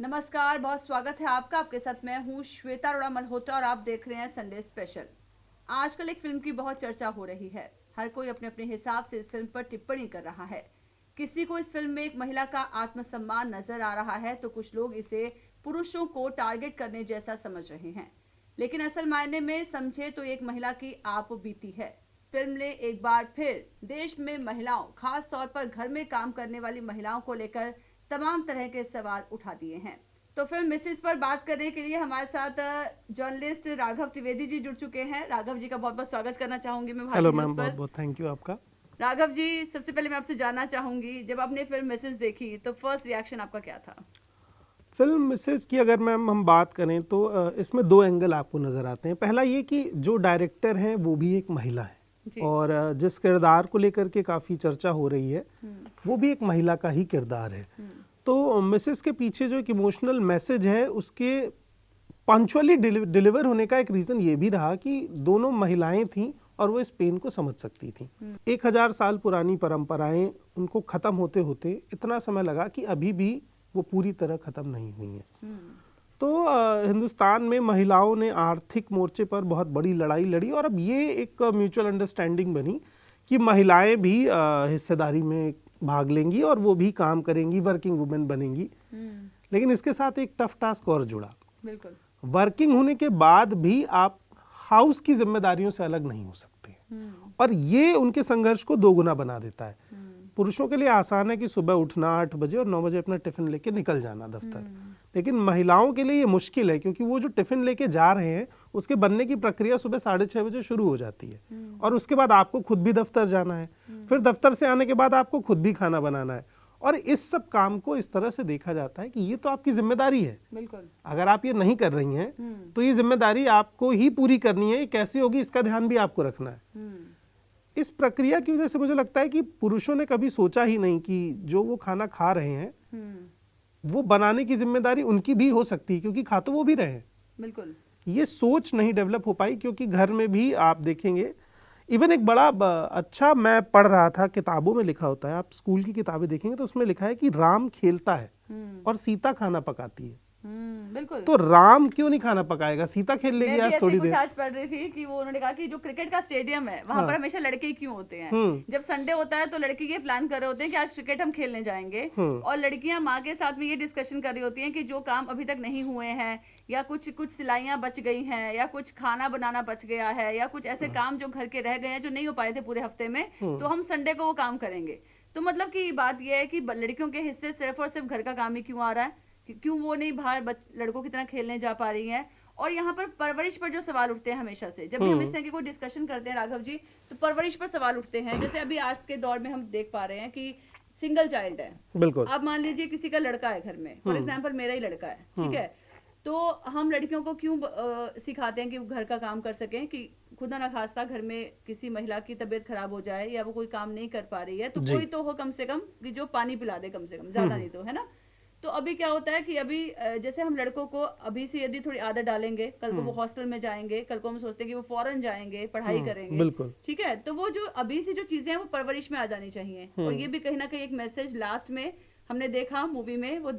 नमस्कार, बहुत स्वागत है आपका। आपके साथ मैं हूँ श्वेता अरोड़ा मल्होत्रा और आप देख रहे हैं संडे स्पेशल। आजकल एक फिल्म की बहुत चर्चा हो रही है। हर कोई अपने अपने हिसाब से इस फिल्म पर टिप्पणी कर रहा है। किसी को इस फिल्म में एक महिला का आत्मसम्मान नजर आ रहा है तो कुछ लोग इसे पुरुषों को टारगेट करने जैसा समझ रहे हैं। लेकिन असल मायने में समझे तो एक महिला की आप बीती है। फिल्म ने एक बार फिर देश में महिलाओं, खास तौर पर घर में काम करने वाली महिलाओं को लेकर तमाम तरह के सवाल उठा दिए हैं। तो फिल्म मिसेस पर बात करने के लिए हमारे साथ जर्नलिस्ट राघव त्रिवेदी जी जुड़ चुके हैं। राघव जी का बहुत बहुत स्वागत करना चाहूंगी मैं हेलो भारतीय न्यूज़ मैम, पर। बहुत बहुत थैंक यू आपका। राघव जी, सबसे पहले मैं आपसे जानना चाहूंगी, जब आपने फिल्म मिसेस देखी तो फर्स्ट रिएक्शन आपका क्या था? फिल्म मिसेस की अगर मैम हम बात करें तो इसमें दो एंगल आपको नज़र आते हैं। पहला ये कि जो डायरेक्टर हैं वो भी एक महिला है जी। और जिस किरदार को लेकर के काफ़ी चर्चा हो रही है वो भी एक महिला का ही किरदार है। तो मिसेस के पीछे जो एक इमोशनल मैसेज है उसके पंक्चुअली डिलीवर होने का एक रीज़न ये भी रहा कि दोनों महिलाएं थीं और वो इस पेन को समझ सकती थी। 1000 साल पुरानी परंपराएं उनको खत्म होते होते इतना समय लगा कि अभी भी वो पूरी तरह खत्म नहीं हुई हैं। तो हिंदुस्तान में महिलाओं ने आर्थिक मोर्चे पर बहुत बड़ी लड़ाई लड़ी और अब ये एक म्यूचुअल अंडरस्टैंडिंग बनी कि महिलाएं भी हिस्सेदारी में भाग लेंगी और वो भी काम करेंगी, वर्किंग वुमेन बनेंगी। लेकिन इसके साथ एक टफ टास्क और जुड़ा। बिल्कुल। वर्किंग होने के बाद भी आप हाउस की जिम्मेदारियों से अलग नहीं हो सकते और ये उनके संघर्ष को दोगुना बना देता है। पुरुषों के लिए आसान है कि सुबह उठना 8 बजे और 9 बजे अपना टिफिन लेके निकल जाना दफ्तर, लेकिन महिलाओं के लिए ये मुश्किल है क्योंकि वो जो टिफिन लेके जा रहे हैं उसके बनने की प्रक्रिया सुबह 6:30 बजे शुरू हो जाती है और उसके बाद आपको खुद भी दफ्तर जाना है, फिर दफ्तर से आने के बाद आपको खुद भी खाना बनाना है और इस सब काम को इस तरह से देखा जाता है कि ये तो आपकी जिम्मेदारी है। बिल्कुल। अगर आप ये नहीं कर रही हैं तो ये जिम्मेदारी आपको ही पूरी करनी है। ये कैसे होगी इसका ध्यान भी आपको रखना है। इस प्रक्रिया की वजह से मुझे लगता है कि पुरुषों ने कभी सोचा ही नहीं कि जो वो खाना खा रहे हैं वो बनाने की जिम्मेदारी उनकी भी हो सकती है क्योंकि खा तो वो भी रहे हैं। बिल्कुल। ये सोच नहीं डेवलप हो पाई क्योंकि घर में भी आप देखेंगे, इवन एक बड़ा अच्छा मैं पढ़ रहा था, किताबों में लिखा होता है, आप स्कूल की किताबें देखेंगे तो उसमें लिखा है कि राम खेलता है और सीता खाना पकाती है। बिल्कुल। तो राम क्यों नहीं खाना पकाएगा, सीता खेल लेगी आज थोड़ी देर। आज पढ़ रही थी कि वो उन्होंने कहा कि जो क्रिकेट का स्टेडियम है वहां पर हमेशा लड़के ही क्यों होते हैं। जब संडे होता है तो लड़के ये प्लान कर रहे होते हैं कि आज क्रिकेट हम खेलने जाएंगे और लड़कियां माँ के साथ में ये डिस्कशन कर रही होती हैं कि जो काम अभी तक नहीं हुए हैं या कुछ सिलाइयां बच गई हैं या कुछ खाना बनाना बच गया है या कुछ ऐसे काम जो घर के रह गए हैं जो नहीं हो पाए थे पूरे हफ्ते में, तो हम संडे को वो काम करेंगे। तो मतलब की बात यह है कि लड़कियों के हिस्से सिर्फ और सिर्फ घर का काम ही क्यों आ रहा है, क्यों वो नहीं बाहर लड़कों की तरह खेलने जा पा रही हैं। और यहाँ पर परवरिश पर जो सवाल उठते हैं हमेशा से, जब भी हम इस तरह की कोई डिस्कशन करते हैं राघव जी, तो परवरिश पर सवाल उठते हैं। जैसे अभी आज के दौर में हम देख पा रहे हैं कि सिंगल चाइल्ड है। बिल्कुल। आप मान लीजिए किसी का लड़का है घर में, फॉर एग्जाम्पल मेरा ही लड़का है, ठीक है, तो हम लड़कियों को क्यों सिखाते हैं कि वो घर का काम कर सकें कि खुदा न खास्ता घर में किसी महिला की तबीयत खराब हो जाए या वो कोई काम नहीं कर पा रही है तो कोई तो हो कम से कम कि जो पानी पिला दे, कम से कम, ज्यादा नहीं तो, है ना। तो अभी क्या होता है कि अभी जैसे हम लड़कों को अभी से यदि थोड़ी आदत डालेंगे, कल को वो हॉस्टल में जाएंगे, कल को हम सोचते हैं कि वो फॉरेन जाएंगे, पढ़ाई करेंगे, बिल्कुल, ठीक है, तो वो जो अभी से जो चीजें हैं वो परवरिश में आ जानी चाहिए। और ये भी कहीं ना कहीं एक मैसेज लास्ट में हमने देखा मूवी में, वो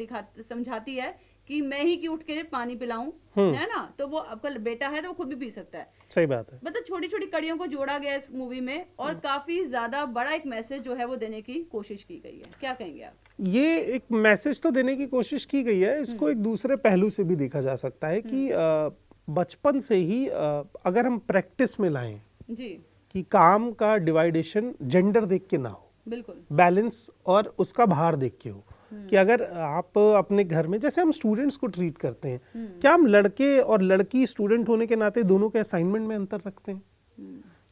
समझाती है कि मैं ही क्यों उठ के पानी पिलाऊं, है ना, तो वो आपका बेटा है तो वो खुद भी पी सकता है। सही बात है। मतलब छोटी छोटी कड़ियों को जोड़ा गया इस मूवी में और काफी ज्यादा बड़ा एक मैसेज जो है वो देने की कोशिश की गई है। क्या कहेंगे आप? ये एक मैसेज तो देने की कोशिश की गई है, इसको एक दूसरे पहलू से भी देखा जा सकता है कि बचपन से ही अगर हम प्रैक्टिस में लाएं जी कि काम का डिवाइडेशन जेंडर देख के ना हो, बिल्कुल, बैलेंस और उसका भार देख के हो, कि अगर आप अपने घर में जैसे हम स्टूडेंट्स को ट्रीट करते हैं, क्या हम लड़के और लड़की स्टूडेंट होने के नाते दोनों के असाइनमेंट में अंतर रखते हैं?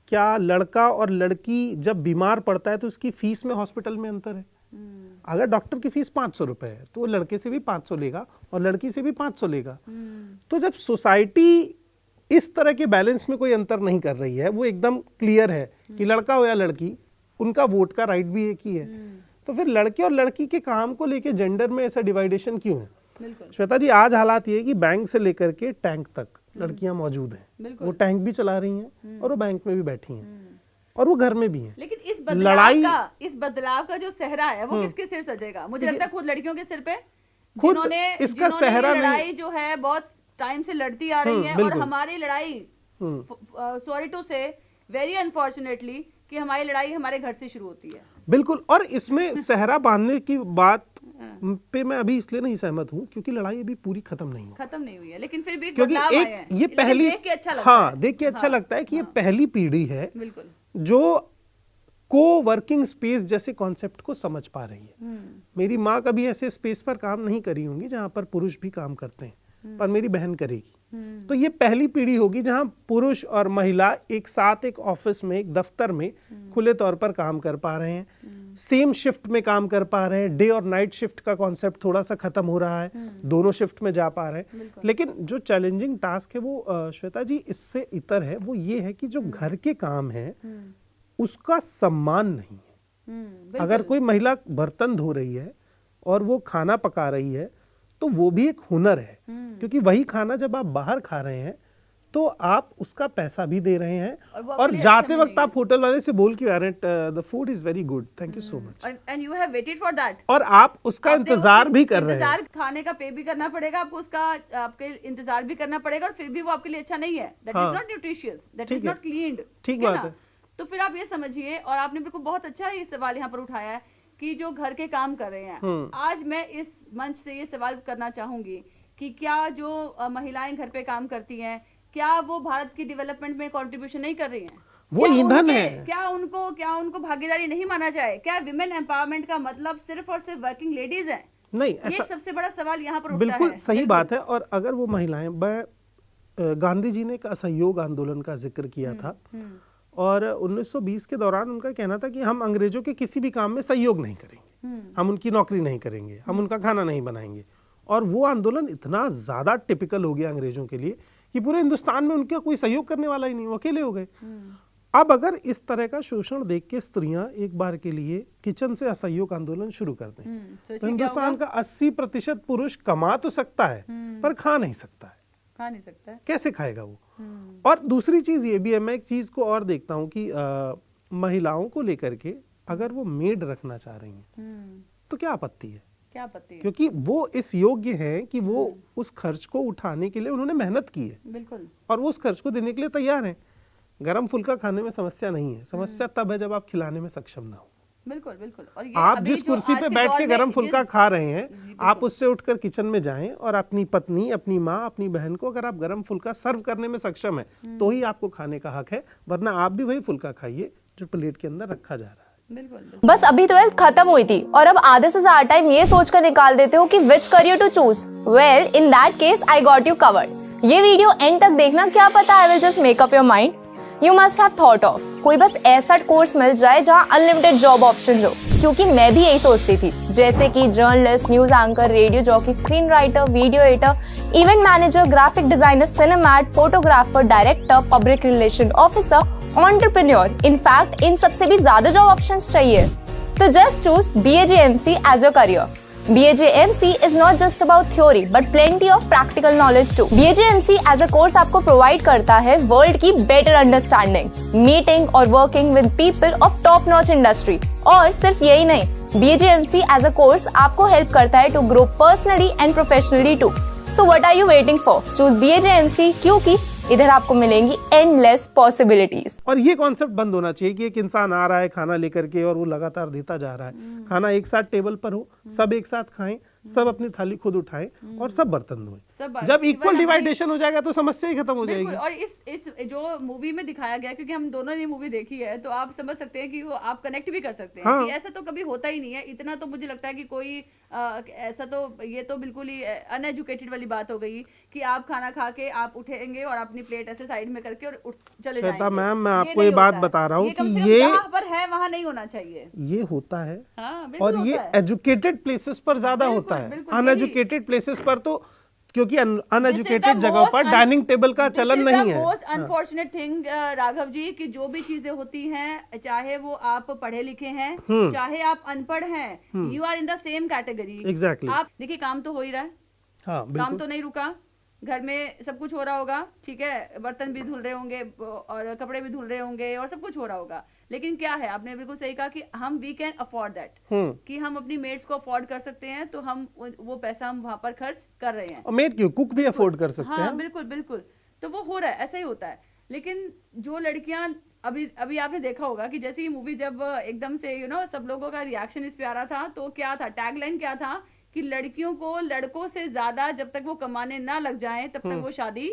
क्या लड़का और लड़की जब बीमार पड़ता है तो उसकी फीस में हॉस्पिटल में अंतर है? अगर डॉक्टर की फीस 500 रुपए है तो वो लड़के से भी 500 लेगा और लड़की से भी 500 लेगा। तो जब सोसाइटी इस तरह के बैलेंस में कोई अंतर नहीं कर रही है, वो एकदम क्लियर है कि लड़का हो या लड़की उनका वोट का राइट भी एक ही है, तो फिर लड़के और लड़की के काम को लेके जेंडर में ऐसा डिवाइडेशन क्यों है? श्वेता जी, आज हालात ये है कि बैंक से लेकर के टैंक तक लड़कियां मौजूद हैं, वो टैंक भी चला रही हैं और वो बैंक में भी बैठी हैं और वो घर में भी हैं। लेकिन इस लड़ाई इस बदलाव का जो सहरा है वो किसके सिर सजेगा? मुझे लगता है खुद लड़कियों के सिर पे, खुद जिन्होंने इसका जिन्होंने सेहरा ये नहीं। लड़ाई जो है बहुत टाइम से लड़ती आ रही है, और बिल्कुल। हमारी लड़ाई, सॉरी टू से, वेरी अनफॉर्चुनेटली, कि हमारी लड़ाई हमारे घर से शुरू होती है। बिल्कुल। और इसमें सेहरा बांधने की बात पे मैं अभी इसलिए नहीं सहमत हूँ क्योंकि लड़ाई अभी पूरी खत्म नहीं हुई है, लेकिन फिर भी क्योंकि बदलाव आए एक हैं। ये लेकिन पहली, देख के अच्छा लगता हाँ है। देख के अच्छा हाँ, लगता है कि ये पहली पीढ़ी है बिल्कुल, जो को वर्किंग स्पेस जैसे कॉन्सेप्ट को समझ पा रही है। मेरी माँ कभी ऐसे स्पेस पर काम नहीं करी होंगी जहां पर पुरुष भी काम करते हैं, पर मेरी बहन करेगी। तो ये पहली पीढ़ी होगी जहां पुरुष और महिला एक साथ एक ऑफिस में, एक दफ्तर में खुले तौर पर काम कर पा रहे हैं, सेम शिफ्ट में काम कर पा रहे हैं। डे और नाइट शिफ्ट का कॉन्सेप्ट थोड़ा सा खत्म हो रहा है, दोनों शिफ्ट में जा पा रहे हैं। लेकिन जो चैलेंजिंग टास्क है वो श्वेता जी इससे इतर है, वो ये है कि जो घर के काम है उसका सम्मान नहीं है। अगर कोई महिला बर्तन धो रही है और वो खाना पका रही है तो वो भी एक हुनर है, क्योंकि वही खाना जब आप बाहर खा रहे हैं तो आप उसका पैसा भी दे रहे हैं और जाते वक्त आप होटल वाले से बोल के आ रहे हैं the food is very good, thank you so much, and you have waited for that, और आप उसका इंतजार भी कर रहे हैं। खाने का पे भी करना पड़ेगा आपको, उसका आपके इंतजार भी करना पड़ेगा, और फिर भी वो आपके लिए अच्छा नहीं है, that is not nutritious, that is not cleaned. ठीक बात है। तो फिर आप ये समझिए, और आपने बिल्कुल बहुत अच्छा ये सवाल यहाँ पर उठाया है कि जो घर के काम कर रहे हैं, आज मैं इस मंच से ये सवाल करना चाहूंगी कि क्या जो महिलाएं घर पे काम करती हैं, क्या वो भारत की डेवलपमेंट में कंट्रीब्यूशन नहीं कर रही हैं? वो ईंधन है। क्या उनको भागीदारी नहीं माना जाए? क्या विमेन एम्पावरमेंट का मतलब सिर्फ और सिर्फ वर्किंग लेडीज है? नहीं, ये सबसे बड़ा सवाल यहाँ पर उठता है। बिल्कुल सही बात है। और अगर वो महिलाएं, गांधी जी ने एक असहयोग आंदोलन का जिक्र किया था, और 1920 के दौरान उनका कहना था कि हम अंग्रेजों के किसी भी काम में सहयोग नहीं करेंगे, हम उनकी नौकरी नहीं करेंगे, हम उनका खाना नहीं बनाएंगे। और वो आंदोलन इतना ज्यादा टिपिकल हो गया अंग्रेजों के लिए कि पूरे हिंदुस्तान में उनका कोई सहयोग करने वाला ही नहीं, वो अकेले हो गए। अब अगर इस तरह का शोषण देख के स्त्रियां एक बार के लिए किचन से असहयोग आंदोलन शुरू कर दें तो हिंदुस्तान का 80% पुरुष कमा तो सकता है पर खा नहीं सकता है। कैसे खाएगा वो? और दूसरी चीज ये भी है, मैं एक चीज को और देखता हूँ कि महिलाओं को लेकर के अगर वो मेड रखना चाह रही हैं तो क्या आपत्ति है? क्योंकि वो इस योग्य हैं कि वो उस खर्च को उठाने के लिए उन्होंने मेहनत की है, बिल्कुल, और वो उस खर्च को देने के लिए तैयार हैं। गरम फुल्का खाने में समस्या नहीं है, समस्या तब है जब आप खिलाने में सक्षम ना हो। बिल्कुल बिल्कुल। और ये आप जिस कुर्सी पे बैठ के गरम फुल्का खा रहे हैं, आप उससे उठकर किचन में जाएं और अपनी पत्नी, अपनी माँ, अपनी बहन को अगर आप गरम फुल्का सर्व करने में सक्षम है तो ही आपको खाने का हक है, वरना आप भी वही फुल्का खाइए जो प्लेट के अंदर रखा जा रहा है। बिल्कुल। बस अभी 12th खत्म हुई थी और अब आधे से ज्यादा टाइम ये सोचकर निकाल देते हो कि which career to choose. Well, in that case I got you covered. ये वीडियो एंड तक देखना, क्या पता I will just make up your mind. You must have thought of कोई बस ऐसा कोर्स मिल जाए जहाँ अनलिमिटेड जॉब ऑप्शंस हो, क्योंकि मैं भी यही सोचती थी, जैसे कि journalist, news anchor, radio jockey, screen writer, video editor, event manager, graphic designer, सिनेमैट, photographer, director, public relation officer, entrepreneur. In fact इन सबसे भी ज्यादा जॉब ऑप्शंस चाहिए। तो just choose BAJMC as your career. BAJMC is not just about theory but plenty of practical knowledge too. BAJMC as a course आपको provide करता है world की better understanding, meeting और working with people of top notch industry. और सिर्फ यही नहीं, BAJMC as a course आपको help करता है to grow personally and professionally too. So what are you waiting for? Choose BAJMC क्योंकि इधर आपको मिलेंगी एंडलेस पॉसिबिलिटीज। और ये कॉन्सेप्ट बंद होना चाहिए कि एक इंसान आ रहा है खाना लेकर के और वो लगातार देता जा रहा है। खाना एक साथ टेबल पर हो, सब एक साथ खाएं, सब अपनी थाली खुद उठाएं और सब बर्तन धोएं। जब इक्वल डिवाइडेशन हो जाएगा तो समस्या ही खत्म हो जाएगी। और इस जो मूवी में दिखाया गया, क्योंकि हम दोनों ने मूवी देखी है, तो आप समझ सकते हैं कि वो आप कनेक्ट भी कर सकते हैं। हाँ। कि ऐसा तो कभी होता ही नहीं है। इतना तो मुझे लगता है कि कोई ऐसा तो ये तो बिल्कुल ही अनएजुकेटेड वाली बात हो गई कि आप खाना खा के आप उठेंगे और अपनी प्लेट ऐसे साइड में करके और चले जाएंगे। श्वेता मैम, मैं आपको ये बात बता रहा हूँ कि ये जहाँ पर है वहाँ नहीं होना चाहिए। ये होता है। हाँ, और ये एजुकेटेड प्लेसेस पर ज्यादा होता है। अनएजुकेटेड प्लेसेस पर तो, क्योंकि अनएजुकेटेड जगह पर डाइनिंग टेबल का चलन नहीं है। Most unfortunate thing Raghav ji कि जो भी चीजें होती हैं, चाहे वो आप पढ़े लिखे हैं, चाहे आप अनपढ़ हैं, you are in the same category. Exactly. आप देखिए, काम तो हो ही रहा है। हाँ, काम तो नहीं रुका, घर में सब कुछ हो रहा होगा, ठीक है, बर्तन भी धुल रहे होंगे और कपड़े भी धुल रहे होंगे और सब कुछ हो रहा होगा, लेकिन क्या है, आपने बिल्कुल सही कहा कि हम वी कैन अफोर्ड दैट, कि हम अपनी मेड्स को अफोर्ड कर सकते हैं, तो हम वो पैसा हम वहां पर खर्च कर रहे हैं। और मेड क्यों, कुक भी अफोर्ड कर सकते हाँ हैं। बिल्कुल बिल्कुल, तो वो हो रहा है, ऐसा ही होता है। लेकिन जो लड़कियां अभी आपने देखा होगा कि जैसे ये मूवी जब एकदम से सब लोगों का रिएक्शन इस पे आ रहा था, तो क्या था, टैगलाइन क्या था कि लड़कियों को लड़कों से ज्यादा जब तक वो कमाने ना लग जाएं तब तक वो शादी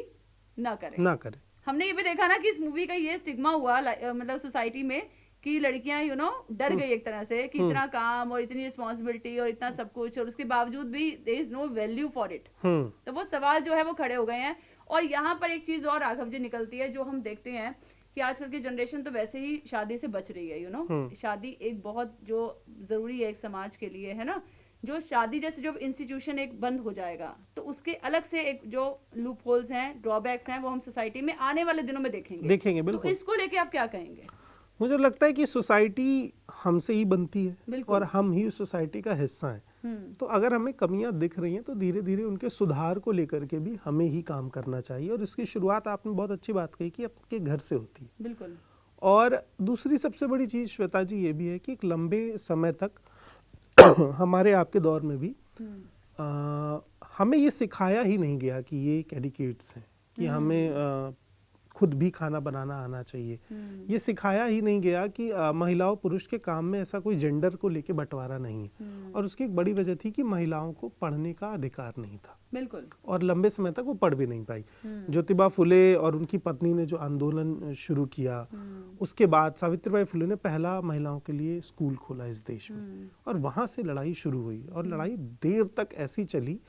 ना करें। हमने ये भी देखा ना कि इस मूवी का ये स्टिग्मा हुआ मतलब सोसाइटी में कि लड़कियां डर गई एक तरह से कि इतना काम और इतनी रिस्पॉन्सिबिलिटी और इतना सब कुछ, और उसके बावजूद भी there is no value for it. तो वो सवाल जो है वो खड़े हो गए हैं। और यहाँ पर एक चीज और राघव जी निकलती है जो हम देखते हैं कि आजकल की जनरेशन तो वैसे ही शादी से बच रही है। शादी एक बहुत जो जरूरी है एक समाज के लिए, है ना। जो शादी जैसे जो इंस्टीट्यूशन एक बंद हो जाएगा तो उसके अलग से एक जो लूप होल्स हैं, ड्रॉबैक्स हैं, वो हम सोसाइटी में आने वाले दिनों में देखेंगे बिल्कुल। तो इसको लेके आप क्या कहेंगे? मुझे लगता है कि सोसाइटी हमसे ही बनती है और हम ही सोसाइटी का हिस्सा हैं। तो अगर हमें कमियां दिख रही हैं तो धीरे धीरे उनके सुधार को लेकर के भी हमें ही काम करना चाहिए। और इसकी शुरुआत आपने बहुत अच्छी बात कही कि आपके घर से होती है। बिल्कुल। और दूसरी सबसे बड़ी चीज श्वेता जी ये भी है कि एक लंबे समय तक हमारे आपके दौर में भी हमें ये सिखाया ही नहीं गया कि ये एक एडिकेट्स हैं, कि हमें खुद भी खाना बनाना आना चाहिए। ये सिखाया ही नहीं गया कि महिलाओं पुरुष के काम में ऐसा कोई जेंडर को लेके बंटवारा नहीं है। और उसकी एक बड़ी वजह थी कि महिलाओं को पढ़ने का अधिकार नहीं था। बिल्कुल। और लंबे समय तक वो पढ़ भी नहीं पाई। ज्योतिबा फुले और उनकी पत्नी ने जो आंदोलन शुरू किया, उसके बाद सावित्रीबाई फुले ने पहला महिलाओं के लिए स्कूल खोला इस देश में, और वहां से लड़ाई शुरू हुई। और लड़ाई देर तक ऐसी चली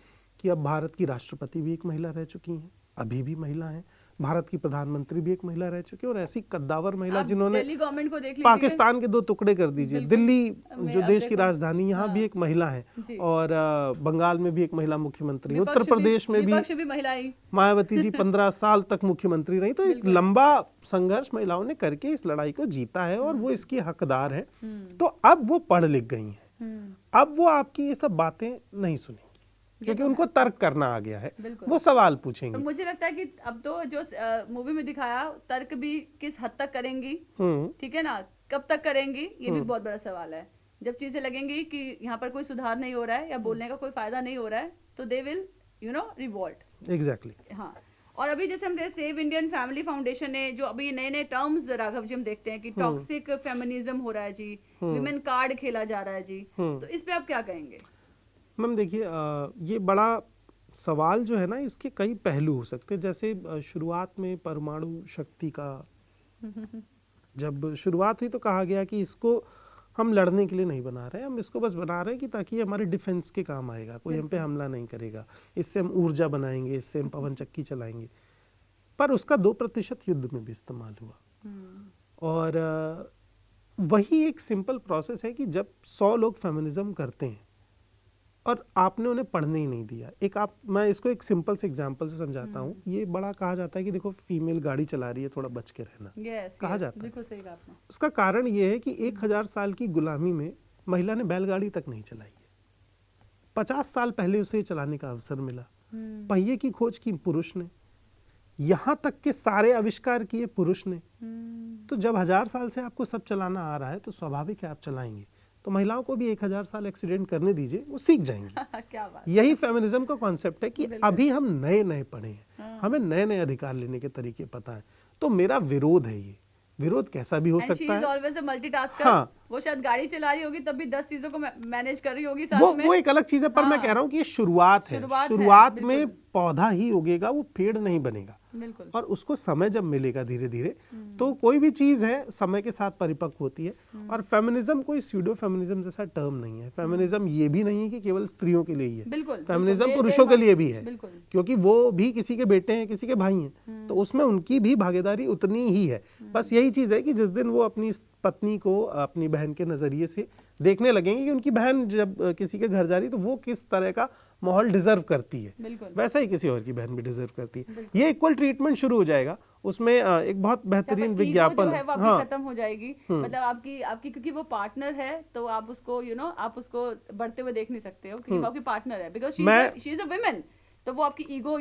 कि अब भारत की राष्ट्रपति भी एक महिला रह चुकी हैं, अभी भी महिला हैं। भारत की प्रधानमंत्री भी एक महिला रह चुकी है, और ऐसी कद्दावर महिला जिन्होंने दिल्ली गवर्नमेंट को देख पाकिस्तान के 2 टुकड़े कर दीजिए। दिल्ली जो देश की राजधानी, यहाँ भी एक महिला है, और बंगाल में भी एक महिला मुख्यमंत्री है, उत्तर प्रदेश में भी महिला ही, मायावती जी 15 साल तक मुख्यमंत्री रही। तो एक लंबा संघर्ष महिलाओं ने करके इस लड़ाई को जीता है और वो इसकी हकदार है। तो अब वो पढ़ लिख गई हैं, अब वो आपकी ये सब बातें नहीं सुनेंगी क्योंकि उनको तर्क करना आ गया है, वो सवाल पूछेंगे। तो मुझे लगता है कि अब तो जो मूवी में दिखाया, तर्क भी किस हद तक करेंगी, ठीक है ना, कब तक करेंगी, ये भी बहुत बड़ा सवाल है। जब चीजें लगेंगी कि यहाँ पर कोई सुधार नहीं हो रहा है या बोलने का कोई फायदा नहीं हो रहा है, तो दे विल रिवोल्ट। एग्जैक्टली। हाँ। और अभी जैसे हम सेव इंडियन फैमिली फाउंडेशन ने जो अभी नए नए टर्म्स राघव जी हम देखते हैं कि टॉक्सिक फेमिनिज्म हो रहा है जी, विमेन कार्ड खेला जा रहा है जी, तो इस पे आप क्या कहेंगे? मैम देखिए, ये बड़ा सवाल जो है ना, इसके कई पहलू हो सकते हैं। जैसे शुरुआत में परमाणु शक्ति का जब शुरुआत हुई तो कहा गया कि इसको हम लड़ने के लिए नहीं बना रहे, हम इसको बस बना रहे हैं कि ताकि ये हमारे डिफेंस के काम आएगा, कोई हम पे हमला नहीं करेगा, इससे हम ऊर्जा बनाएंगे, इससे हम पवन चक्की चलाएंगे। पर उसका 2% युद्ध में भी इस्तेमाल हुआ। और वही एक सिंपल प्रोसेस है कि जब 100 लोग फेमिनिज्म करते हैं और आपने उन्हें पढ़ने ही नहीं दिया। मैं इसको एक सिंपल से एग्जांपल से समझाता हूँ। ये बड़ा कहा जाता है कि देखो फीमेल गाड़ी चला रही है, थोड़ा बच के रहना, कहा जाता है। सही कहा आपने। उसका कारण ये है कि 1000 साल की गुलामी में महिला ने बैलगाड़ी तक नहीं चलाई है। 50 साल पहले उसे चलाने का अवसर मिला। पहिए की खोज की पुरुष ने, यहाँ तक के सारे आविष्कार किए पुरुष ने। तो जब 1000 साल से आपको सब चलाना आ रहा है तो स्वाभाविक है आप चलाएंगे। तो महिलाओं को भी 1000 साल एक्सीडेंट करने दीजिए, वो सीख जाएंगी। क्या बात। यही फेमिनिज्म का कॉन्सेप्ट है कि अभी हम नए नए पढ़े हैं, हमें नए नए अधिकार लेने के तरीके पता है। तो मेरा विरोध है, ये विरोध कैसा भी हो सकता है। Always a multitasker. हाँ। वो शायद गाड़ी चला रही होगी तब भी 10 चीजों को मैनेज कर रही होगी साथ में। वो एक अलग चीज है। पर मैं कह रहा हूँ कि ये शुरुआत है। शुरुआत में पौधा ही उगेगा, वो पेड़ नहीं बनेगा। बिल्कुल। और उसको समय जब मिलेगा धीरे धीरे, तो कोई भी चीज है समय के साथ परिपक्व होती है। और फेमिनिज्म कोई स्यूडो फेमिनिज्म जैसा टर्म नहीं है। फेमिनिज्म ये भी नहीं है कि केवल स्त्रियों के लिए ही है। बिल्कुल। फेमिनिज्म पुरुषों के लिए भी है, क्योंकि वो भी किसी के बेटे हैं, किसी के भाई हैं, तो उसमें उनकी भी भागीदारी उतनी ही है। बस यही चीज है कि जिस दिन वो अपनी पत्नी को अपनी बहन के नजरिए से देखने लगेंगे कि उनकी बहन जब किसी के घर जा रही तो वो किस तरह का माहौल डिजर्व करती है, वैसा ही किसी और की बहन भी डिजर्व करती है। ये इक्वल ट्रीटमेंट शुरू हो जाएगा। उसमें एक बहुत बेहतरीन विज्ञापन है, हाँ, खत्म हो जाएगी। मतलब आपकी क्योंकि वो पार्टनर है तो आप उसको आप उसको बढ़ते हुए देख नहीं सकते हो क्योंकि वो आपकी पार्टनर है, because she is a woman. तो वो आपकी ईगो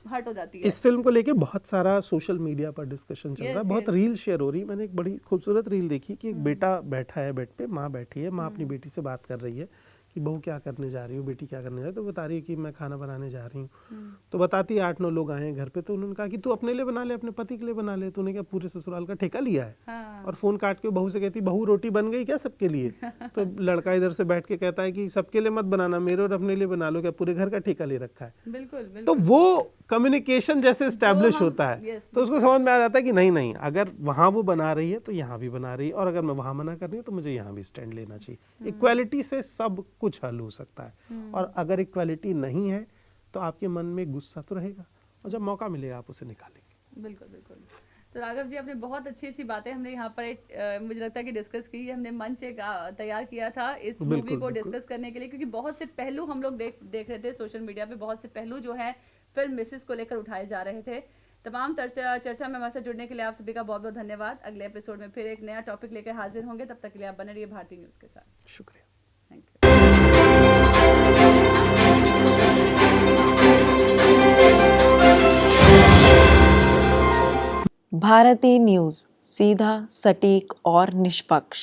हर्ट हो जाती है। इस फिल्म को लेके बहुत सारा सोशल मीडिया पर डिस्कशन चल रहा है, बहुत रील शेयर हो रही है। मैंने एक बड़ी खूबसूरत रील देखी कि एक बेटा बैठा है बेड पे, माँ बैठी है, माँ अपनी बेटी से बात कर रही है कि बहू क्या करने जा रही हो, बेटी क्या करने जा रही है, तो बता रही है कि मैं खाना बनाने जा रही हूँ। तो बताती है 8-9 लोग आए हैं घर पे, तो उन्होंने कहा कि तू अपने लिए बना ले, अपने पति के लिए बना ले, तूने क्या पूरे ससुराल का ठेका लिया है। हाँ। और फोन काट के बहू से कहती, बहू रोटी बन गई क्या सबके लिए? तो लड़का इधर से बैठ के कहता है कि सबके लिए मत बनाना, मेरे और अपने लिए बना लो, क्या पूरे घर का ठेका ले रखा है। बिल्कुल, बिल्कुल। तो वो कम्युनिकेशन जैसे एस्टैब्लिश होता है, yes, तो उसको समझ में आ जाता है कि नहीं, अगर वहां वो बना रही है तो यहाँ भी बना रही है, और अगर मैं वहां मना कर रही हूँ तो मुझे यहाँ भी स्टैंड लेना चाहिए। इक्वालिटी से सब कुछ हल हो सकता है, और अगर इक्वालिटी नहीं है तो आपके मन में गुस्सा तो रहेगा, और जब मौका मिलेगा आप उसे निकालेंगे। बिल्कुल, बिल्कुल। तो राघव जी, आपने बहुत अच्छी बातें हमने यहाँ पर मुझे लगता है कि डिस्कस की। हमने मंच एक तैयार किया था इस मूवी को डिस्कस करने के लिए, क्योंकि बहुत से पहलू हम लोग देख रहे थे सोशल मीडिया पे, बहुत से पहलू जो है फिल्म मिसेस को लेकर उठाए जा रहे थे। तमाम चर्चा में हमारे साथ जुड़ने के लिए आप सभी का बहुत बहुत धन्यवाद। अगले एपिसोड में फिर एक नया टॉपिक लेकर हाजिर होंगे, तब तक के लिए आप बने रहिए भारतीय न्यूज़ के साथ। शुक्रिया। Thank you. भारतीय न्यूज़, सीधा, सटीक और निष्पक्ष।